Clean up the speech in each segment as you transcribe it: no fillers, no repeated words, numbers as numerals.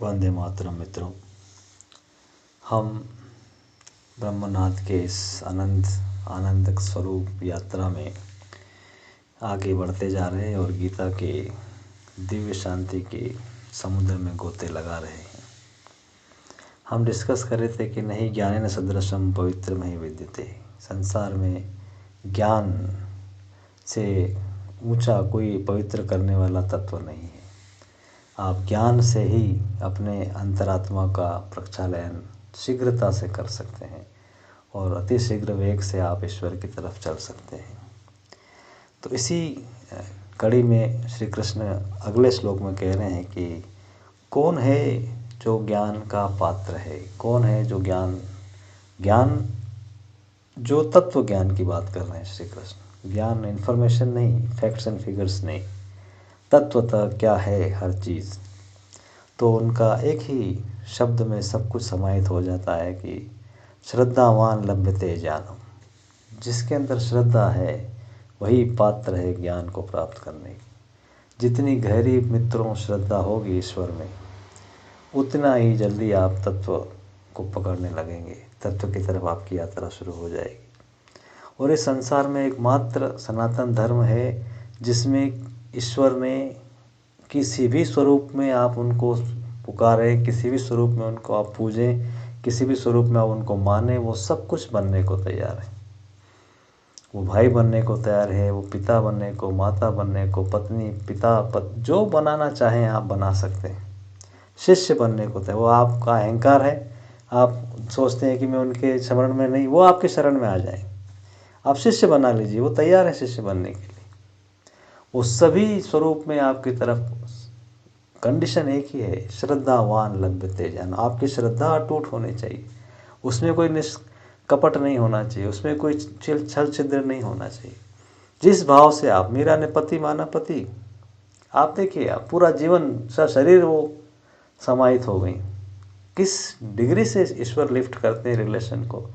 वंदे मातरम मित्रों। हम ब्रह्मनाथ के इस आनंद स्वरूप यात्रा में आगे बढ़ते जा रहे हैं और गीता के दिव्य शांति के समुद्र में गोते लगा रहे हैं। हम डिस्कस कर रहे थे कि नहीं ज्ञानेन सदृशम पवित्रमहि विद्यते। संसार में ज्ञान से ऊंचा कोई पवित्र करने वाला तत्व नहीं है। आप ज्ञान से ही अपने अंतरात्मा का प्रक्षालन शीघ्रता से कर सकते हैं और अति शीघ्र वेग से आप ईश्वर की तरफ चल सकते हैं। तो इसी कड़ी में श्री कृष्ण अगले श्लोक में कह रहे हैं कि कौन है जो ज्ञान का पात्र है, कौन है जो ज्ञान जो तत्व ज्ञान की बात कर रहे हैं श्री कृष्ण। ज्ञान इन्फॉर्मेशन नहीं, फैक्ट्स एंड फिगर्स नहीं, तत्वतः क्या है हर चीज़। तो उनका एक ही शब्द में सब कुछ समाहित हो जाता है कि श्रद्धावान लभ्यते ज्ञानम। जिसके अंदर श्रद्धा है वही पात्र है ज्ञान को प्राप्त करने की। जितनी गहरी मित्रों श्रद्धा होगी ईश्वर में, उतना ही जल्दी आप तत्व को पकड़ने लगेंगे, तत्व की तरफ आपकी यात्रा शुरू हो जाएगी। और इस संसार में एकमात्र सनातन धर्म है जिसमें ईश्वर ने किसी भी स्वरूप में आप उनको पुकारें, किसी भी स्वरूप में उनको आप पूजें, किसी भी स्वरूप में आप उनको माने, वो सब कुछ बनने को तैयार है। वो भाई बनने को तैयार है, वो पिता बनने को, माता बनने को, पत्नी, पिता, जो बनाना चाहें आप बना सकते हैं। शिष्य बनने को तैयार, वो आपका अहंकार है, आप सोचते हैं कि मैं उनके शरण में नहीं, वो आपके शरण में आ जाए, आप शिष्य बना लीजिए, वो तैयार है शिष्य बनने के लिए। वो सभी स्वरूप में आपकी तरफ कंडीशन एक ही है, श्रद्धावान लभ्यते ज्ञानम। आपकी श्रद्धा अटूट होनी चाहिए, उसमें कोई निष्कपट नहीं होना चाहिए, उसमें कोई छल छिद्र नहीं होना चाहिए। जिस भाव से आप, मीरा ने पति माना पति, आप देखिए आप पूरा जीवन शरीर वो समाहित हो गई। किस डिग्री से ईश्वर लिफ्ट करते हैं रिलेशन को,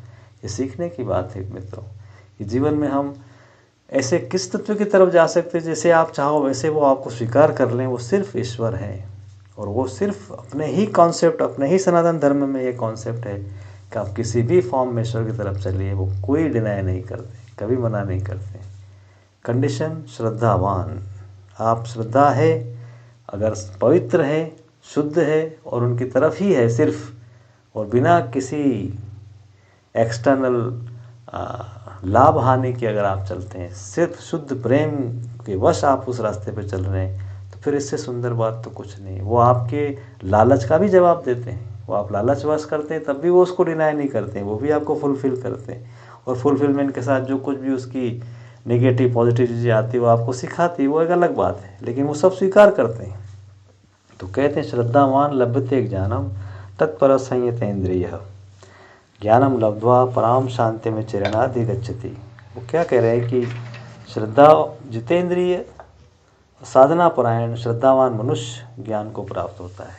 ये सीखने की बात है मित्रों। कि जीवन में हम ऐसे किस तत्व की तरफ जा सकते हैं, जैसे आप चाहो वैसे वो आपको स्वीकार कर लें। वो सिर्फ ईश्वर है और वो सिर्फ अपने ही कॉन्सेप्ट, अपने ही सनातन धर्म में ये कॉन्सेप्ट है कि आप किसी भी फॉर्म में ईश्वर की तरफ चलिए, वो कोई डिनाई नहीं करते, कभी मना नहीं करते। कंडीशन श्रद्धावान, आप श्रद्धा है, अगर पवित्र है, शुद्ध है और उनकी तरफ ही है सिर्फ, और बिना किसी एक्सटर्नल लाभ हानि के अगर आप चलते हैं, सिर्फ शुद्ध प्रेम के वश आप उस रास्ते पे चल रहे हैं, तो फिर इससे सुंदर बात तो कुछ नहीं। वो आपके लालच का भी जवाब देते हैं, वो आप लालच वश करते हैं तब भी वो उसको डिनाई नहीं करते हैं, वो भी आपको फुलफ़िल करते हैं। और फुलफिलमेंट के साथ जो कुछ भी उसकी नेगेटिव पॉजिटिव चीज़ें आती है वो आपको सिखाती है, वो एक अलग बात है, लेकिन वो सब स्वीकार करते हैं। तो कहते हैं श्रद्धावान लभ्यते ज्ञानम तत्पर संयतेन्द्रियः ज्ञानम लब्ध्वा पराम शांति में चिरणाधिगच्छति। वो क्या कह रहे हैं कि श्रद्धा जितेंद्रिय, साधना परायण, श्रद्धावान मनुष्य ज्ञान को प्राप्त होता है।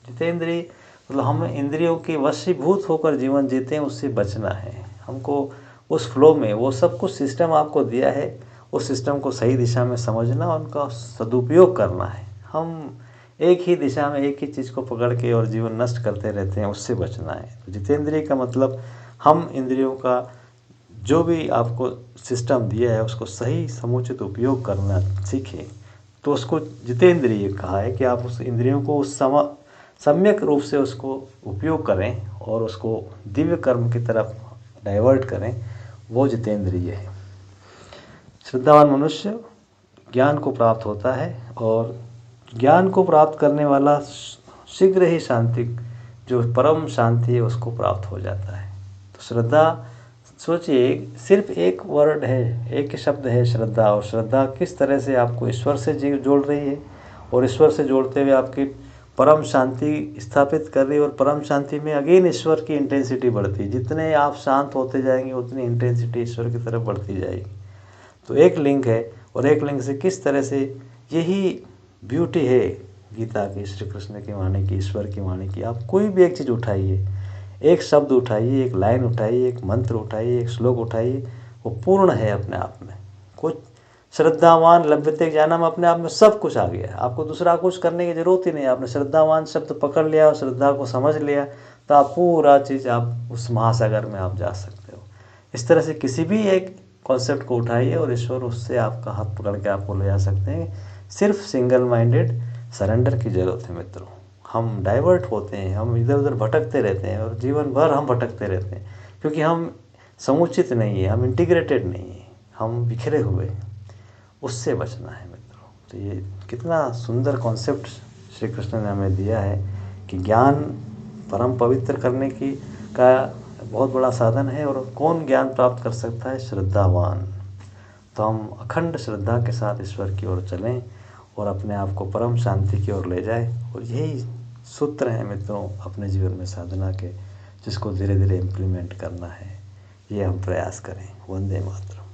जितेंद्रिय मतलब हम इंद्रियों के वशीभूत होकर जीवन जीते हैं, उससे बचना है हमको। उस फ्लो में वो सब कुछ सिस्टम आपको दिया है, उस सिस्टम को सही दिशा में समझना, उनका सदुपयोग करना है। हम एक ही दिशा में एक ही चीज़ को पकड़ के और जीवन नष्ट करते रहते हैं, उससे बचना है। तो जितेंद्रिय का मतलब हम इंद्रियों का जो भी आपको सिस्टम दिया है उसको सही समुचित उपयोग करना सीखें। तो उसको जितेंद्रिय कहा है कि आप उस इंद्रियों को उस सम्यक रूप से उसको उपयोग करें और उसको दिव्य कर्म की तरफ डाइवर्ट करें, वो जितेंद्रिय है। श्रद्धावान मनुष्य ज्ञान को प्राप्त होता है और ज्ञान को प्राप्त करने वाला शीघ्र ही शांति, जो परम शांति है, उसको प्राप्त हो जाता है। तो श्रद्धा, सोचिए सिर्फ एक वर्ड है, एक शब्द है श्रद्धा, और श्रद्धा किस तरह से आपको ईश्वर से जोड़ रही है और ईश्वर से जोड़ते हुए आपकी परम शांति स्थापित कर रही है। और परम शांति में अगेन ईश्वर की इंटेंसिटी बढ़ती है। जितने आप शांत होते जाएंगे उतनी इंटेंसिटी ईश्वर की तरफ बढ़ती जाएगी। तो एक लिंक है, और एक लिंक से किस तरह से, यही ब्यूटी है गीता की, श्री कृष्ण की वाणी की, ईश्वर की वाणी की। आप कोई भी एक चीज़ उठाइए, एक शब्द उठाइए, एक लाइन उठाइए, एक मंत्र उठाइए, एक श्लोक उठाइए, वो पूर्ण है अपने आप में। कुछ श्रद्धावान लभ्यते ज्ञानम, अपने आप में सब कुछ आ गया, आपको दूसरा कुछ करने की जरूरत ही नहीं है। आपने श्रद्धावान शब्द पकड़ लिया और श्रद्धा को समझ लिया तो आप पूरा चीज़ आप उस महासागर में आप जा सकते हो। इस तरह से किसी भी एक कॉन्सेप्ट को उठाइए और ईश्वर उससे आपका हाथ पकड़ के आपको ले जा सकते हैं। सिर्फ सिंगल माइंडेड सरेंडर की ज़रूरत है मित्रों। हम डाइवर्ट होते हैं, हम इधर उधर भटकते रहते हैं और जीवन भर हम भटकते रहते हैं क्योंकि हम समुचित नहीं है, हम इंटीग्रेटेड नहीं है, हम बिखरे हुए हैं। उससे बचना है मित्रों। तो ये कितना सुंदर कॉन्सेप्ट श्री कृष्ण ने हमें दिया है कि ज्ञान परम पवित्र करने की का बहुत बड़ा साधन है। और कौन ज्ञान प्राप्त कर सकता है? श्रद्धावान। तो हम अखंड श्रद्धा के साथ ईश्वर की ओर चलें और अपने आप को परम शांति की ओर ले जाए। और यही सूत्र हैं मित्रों अपने जीवन में साधना के, जिसको धीरे धीरे इम्प्लीमेंट करना है। ये हम प्रयास करें। वंदे मातरम।